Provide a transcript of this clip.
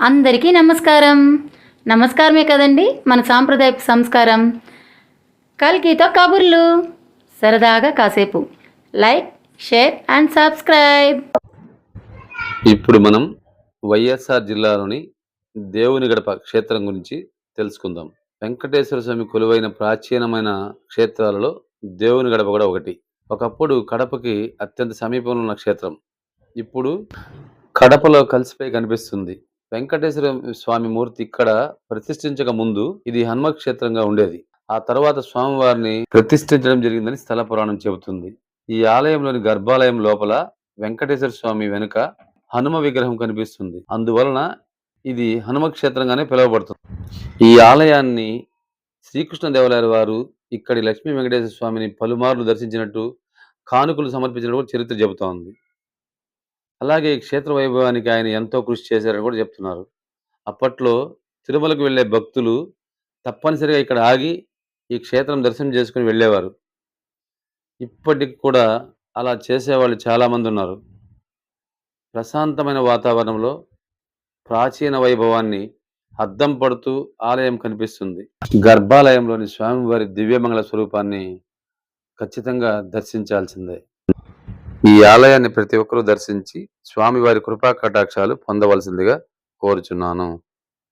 అందరికీ నమస్కారం. నమస్కారమే కదండి మన సాంప్రదాయపు సంస్కారం. కల్కితో కబుర్లు, సరదాగా కాసేపు. Like, share and subscribe. ఇప్పుడు మనం వైఎస్ఆర్ జిల్లాలోని దేవుని గడప క్షేత్రం గురించి తెలుసుకుందాం. వెంకటేశ్వర స్వామి కొలువైన ప్రాచీనమైన క్షేత్రాలలో దేవుని గడప కూడా ఒకటి. ఒకప్పుడు కడపకి అత్యంత సమీపంలో ఉన్న క్షేత్రం ఇప్పుడు కడపలో కలిసిపోయి కనిపిస్తుంది. వెంకటేశ్వర స్వామి మూర్తి ఇక్కడ ప్రతిష్ఠించక ముందు ఇది హనుమ క్షేత్రంగా ఉండేది. ఆ తర్వాత స్వామివారిని ప్రతిష్ఠించడం జరిగిందని స్థల పురాణం చెబుతుంది. ఈ ఆలయంలోని గర్భాలయం లోపల వెంకటేశ్వర స్వామి వెనుక హనుమ విగ్రహం కనిపిస్తుంది. అందువలన ఇది హనుమ క్షేత్రంగానే పిలువబడుతుంది. ఈ ఆలయాన్ని శ్రీకృష్ణదేవరాయల వారు ఇక్కడి లక్ష్మీ వెంకటేశ్వర స్వామిని పలుమార్లు దర్శించినట్టు, కానుకలు సమర్పించినట్టు చరిత్ర చెబుతోంది. అలాగే ఈ క్షేత్ర వైభవానికి ఆయన ఎంతో కృషి చేశారని కూడా చెప్తున్నారు. అప్పట్లో తిరుమలకు వెళ్లే భక్తులు తప్పనిసరిగా ఇక్కడ ఆగి ఈ క్షేత్రం దర్శనం చేసుకుని వెళ్ళేవారు. ఇప్పటికి కూడా అలా చేసేవాళ్ళు చాలామంది ఉన్నారు. ప్రశాంతమైన వాతావరణంలో ప్రాచీన వైభవాన్ని అద్దం పడుతూ ఆలయం కనిపిస్తుంది. గర్భాలయంలోని స్వామివారి దివ్యమంగళ స్వరూపాన్ని ఖచ్చితంగా దర్శించాల్సిందే. ఈ ఆలయాన్ని ప్రతి ఒక్కరూ దర్శించి స్వామివారి కృపా కటాక్షాలు పొందవలసిందిగా కోరుచున్నాను.